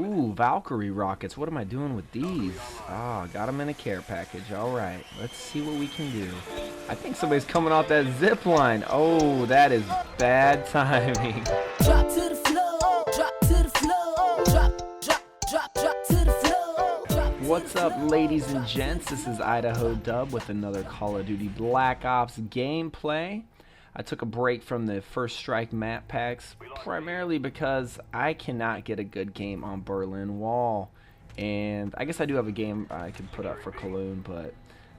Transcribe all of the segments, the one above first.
Ooh, Valkyrie rockets. What am I doing with these? Ah, got them in a care package. All right, let's see what we can do. I think somebody's coming off that zip line. Oh, that is bad timing. Drop to the floor, drop to the floor, drop to the floor. What's up, ladies and gents? This is Idaho Dub with another Call of Duty Black Ops gameplay. I took a break from the First Strike map packs primarily because I cannot get a good game on Berlin Wall. And I guess I do have a game I could put up for Cologne, but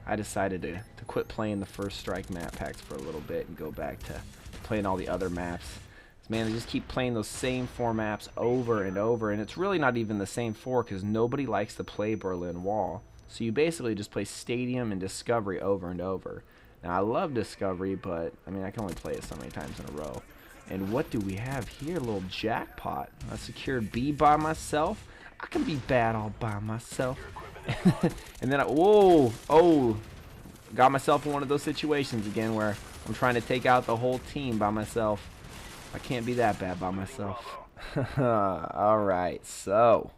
I decided to quit playing the First Strike map packs for a little bit and go back to playing all the other maps. Man, they just keep playing those same 4 maps over and over, and it's really not even the same 4 because nobody likes to play Berlin Wall. So you basically just play Stadium and Discovery over and over. Now, I love Discovery, but, I mean, I can only play it so many times in a row. And what do we have here? A little jackpot. I secured B by myself. I can be bad all by myself. And then oh, got myself in one of those situations again where I'm trying to take out the whole team by myself. I can't be that bad by myself. Alright, so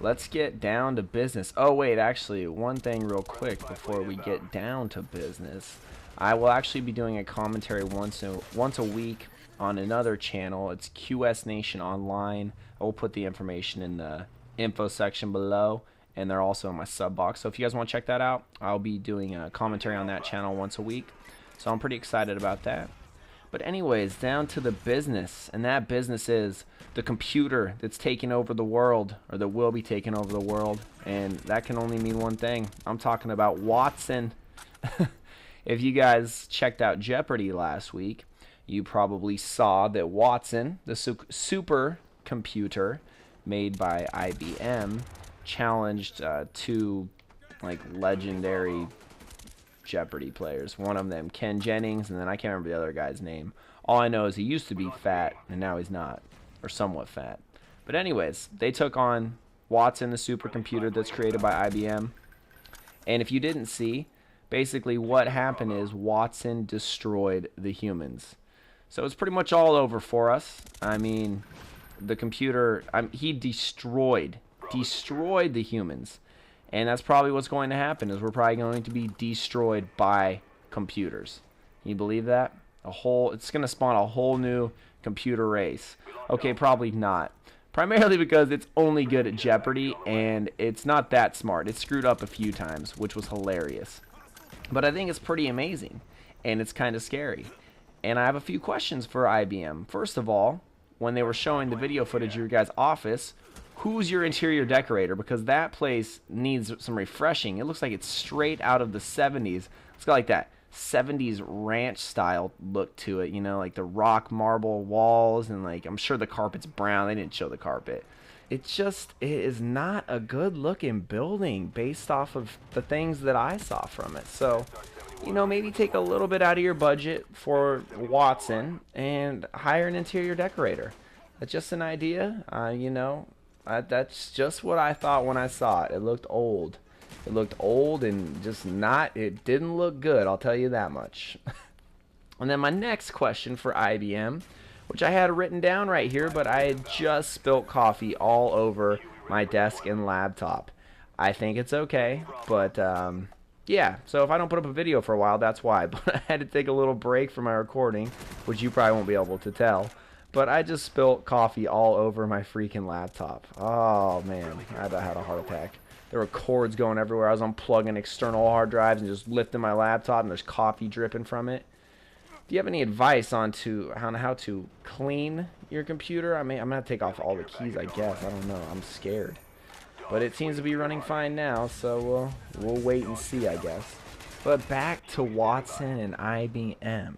let's get down to business. Oh wait, actually, one thing real quick before we get down to business. I will actually be doing a commentary once a week on another channel. It's QSNationOnline. I will put the information in the info section below, and they're also in my sub box. So if you guys want to check that out, I'll be doing a commentary on that channel once a week. So I'm pretty excited about that. But anyways, down to the business, and that business is the computer that's taking over the world, or that will be taking over the world, and that can only mean one thing. I'm talking about Watson. If you guys checked out Jeopardy last week, you probably saw that Watson, the super computer made by IBM, challenged 2 like legendary Jeopardy players. One of them, Ken Jennings, and then I can't remember the other guy's name. All I know is he used to be fat, and now he's not, or somewhat fat. But anyways, they took on Watson, the supercomputer that's created by IBM. And if you didn't see, basically what happened is Watson destroyed the humans. So it's pretty much all over for us. I mean, the computer, he destroyed the humans. And that's probably what's going to happen, is we're probably going to be destroyed by computers. Can you believe that? It's going to spawn a whole new computer race. Okay, probably not. Primarily because it's only good at Jeopardy, and it's not that smart. It screwed up a few times, which was hilarious. But I think it's pretty amazing, and it's kind of scary. And I have a few questions for IBM. First of all, when they were showing the video footage of your guys' office, who's your interior decorator? Because that place needs some refreshing. It looks like it's straight out of the 70s. It's got like that 70s ranch style look to it, you know, like the rock marble walls, and like I'm sure the carpet's brown. They didn't show the carpet. It is not a good looking building based off of the things that I saw from it. So, you know, maybe take a little bit out of your budget for Watson and hire an interior decorator. That's just an idea. You know, that's just what I thought when I saw it. It looked old. It looked old and just it didn't look good, I'll tell you that much. And then my next question for IBM, which I had written down right here, but I had just spilt coffee all over my desk and laptop. I think it's okay, but yeah, so if I don't put up a video for a while, that's why. But I had to take a little break from my recording, which you probably won't be able to tell. But I just spilt coffee all over my freaking laptop. Oh, man, I about had a heart attack. There were cords going everywhere. I was unplugging external hard drives and just lifting my laptop, and there's coffee dripping from it. Do you have any advice on how to clean your computer? I mean, I'm going to take off all the keys, I guess. I don't know. I'm scared. But it seems to be running fine now, so we'll wait and see, I guess. But back to Watson and IBM.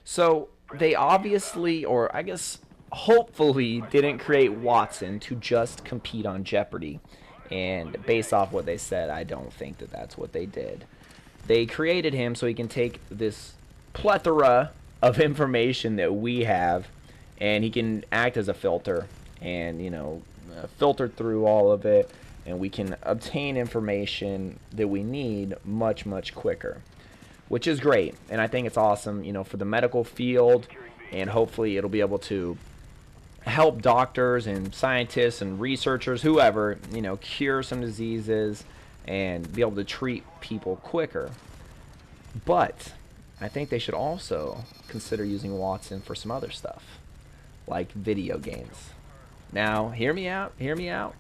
So they obviously, or I guess hopefully, didn't create Watson to just compete on Jeopardy. And based off what they said, I don't think that that's what they did. They created him so he can take this plethora of information that we have, and he can act as a filter and, you know, filter through all of it, and we can obtain information that we need much, much quicker, which is great. And I think it's awesome, you know, for the medical field, and hopefully it'll be able to help doctors and scientists and researchers, whoever, you know, cure some diseases and be able to treat people quicker. But I think they should also consider using Watson for some other stuff, like video games. Now, hear me out, hear me out.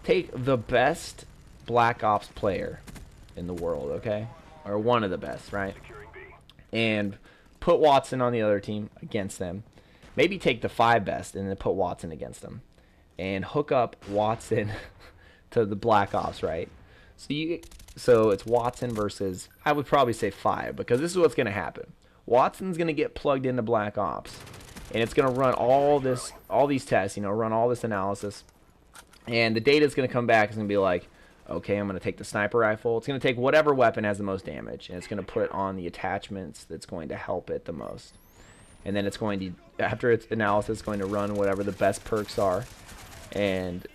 Take the best Black Ops player in the world, okay? Or one of the best, right? And put Watson on the other team against them. Maybe take the 5 best and then put Watson against them. And hook up Watson to the Black Ops, right? So it's Watson versus, I would probably say 5, because this is what's going to happen. Watson's going to get plugged into Black Ops, and it's going to run all these tests, you know, run all this analysis, and the data is going to come back. It's going to be like, okay, I'm going to take the sniper rifle. It's going to take whatever weapon has the most damage, and it's going to put on the attachments that's going to help it the most. And then it's going to, after its analysis, it's going to run whatever the best perks are. And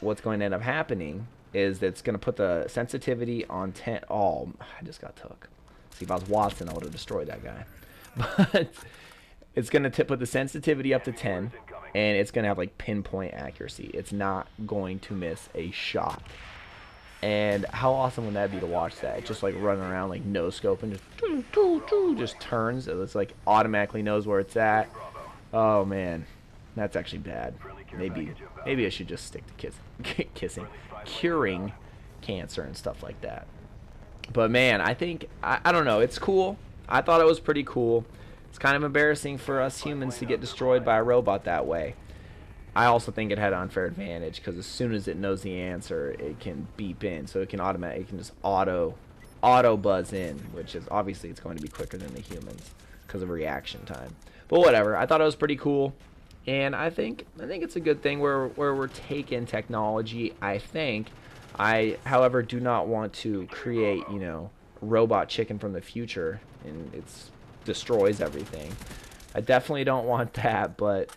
what's going to end up happening is that it's going to put the sensitivity on 10. Oh, I just got took. See, if I was Watson, I would have destroyed that guy. But it's going to put the sensitivity up to 10, and it's going to have like pinpoint accuracy. It's not going to miss a shot. And how awesome would that be to watch that? Just like running around like no scope and just turns. It's like automatically knows where it's at. Oh man, that's actually bad. Maybe I should just stick to curing cancer and stuff like that. But man, I think I don't know. It's cool. I thought it was pretty cool. It's kind of embarrassing for us humans to get destroyed by a robot that way. I also think it had an unfair advantage because as soon as it knows the answer, it can beep in, so it can just auto buzz in, which is obviously it's going to be quicker than the humans because of reaction time. But whatever, I thought it was pretty cool, and I think it's a good thing where we're taking technology. I, however, do not want to create, you know, robot chicken from the future and it destroys everything. I definitely don't want that, but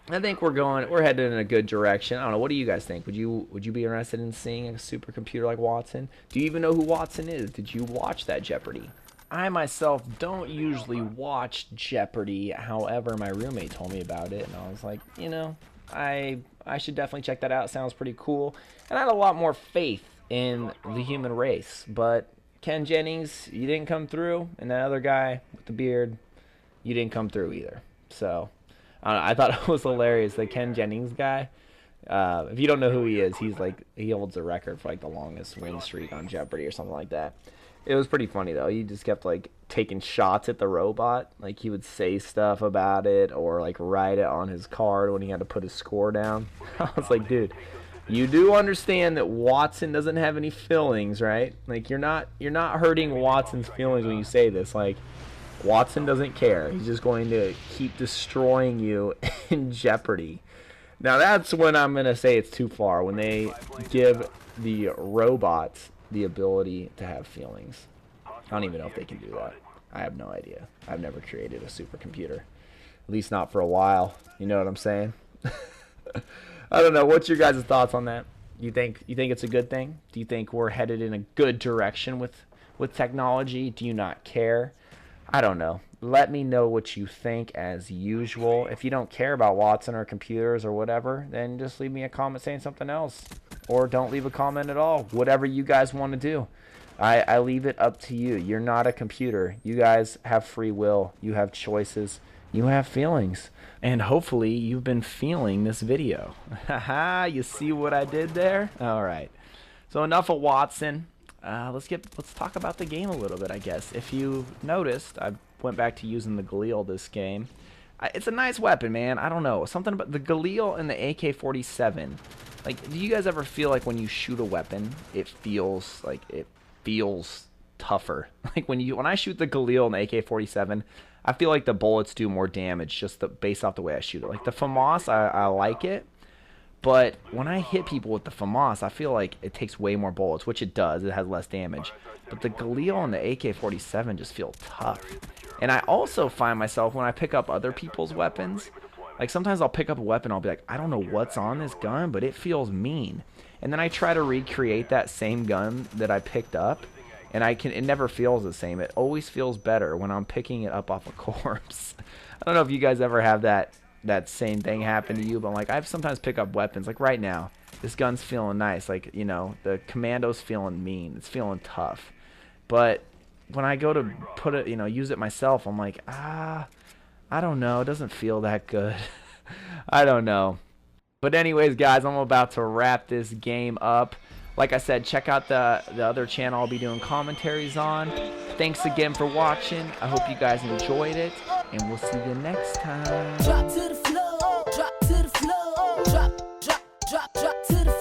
I think we're headed in a good direction. I don't know. What do you guys think? Would you be interested in seeing a supercomputer like Watson? Do you even know who Watson is? Did you watch that Jeopardy? I myself don't usually watch Jeopardy. However, my roommate told me about it, and I was like, you know, I should definitely check that out. Sounds pretty cool. And I had a lot more faith in the human race. But Ken Jennings, you didn't come through, and that other guy with the beard, you didn't come through either. So I thought it was hilarious. The Ken Jennings guy, if you don't know who he is, he holds a record for like the longest win streak on Jeopardy or something like that. It was pretty funny though. He just kept like taking shots at the robot. Like he would say stuff about it or like write it on his card when he had to put his score down. I was like, dude, you do understand that Watson doesn't have any feelings, right? Like you're not hurting Watson's feelings when you say this. Like Watson doesn't care. He's just going to keep destroying you in Jeopardy. Now that's when I'm going to say it's too far, when they give the robots the ability to have feelings. I don't even know if they can do that. I have no idea. I've never created a supercomputer. At least not for a while. You know what I'm saying? I don't know. What's your guys' thoughts on that? You think it's a good thing? Do you think we're headed in a good direction with technology? Do you not care? I don't know. Let me know what you think as usual. If you don't care about Watson or computers or whatever, then just leave me a comment saying something else. Or don't leave a comment at all. Whatever you guys want to do. I leave it up to you. You're not a computer. You guys have free will. You have choices. You have feelings. And hopefully you've been feeling this video. Haha, you see what I did there? Alright. So enough of Watson. Let's talk about the game a little bit, I guess. If you noticed, I went back to using the Galil this game. It's a nice weapon, man. I don't know. Something about the Galil and the AK-47. Like, do you guys ever feel like when you shoot a weapon, it feels tougher? Like when I shoot the Galil and the AK-47, I feel like the bullets do more damage just based off the way I shoot it. Like the FAMAS, I like it. But when I hit people with the FAMAS, I feel like it takes way more bullets, which it does. It has less damage. But the Galil and the AK-47 just feel tough. And I also find myself, when I pick up other people's weapons, like sometimes I'll pick up a weapon, I'll be like, I don't know what's on this gun, but it feels mean. And then I try to recreate that same gun that I picked up, and it never feels the same. It always feels better when I'm picking it up off a corpse. I don't know if you guys ever have that that same thing happened to you, but like I sometimes pick up weapons. Like right now, this gun's feeling nice. Like, you know, the commando's feeling mean. It's feeling tough. But when I go to put it, you know, use it myself, I'm like, I don't know. It doesn't feel that good. I don't know. But anyways, guys, I'm about to wrap this game up. Like I said, check out the other channel I'll be doing commentaries on. Thanks again for watching. I hope you guys enjoyed it, and we'll see you next time. Drop to the floor, drop to the floor, drop to the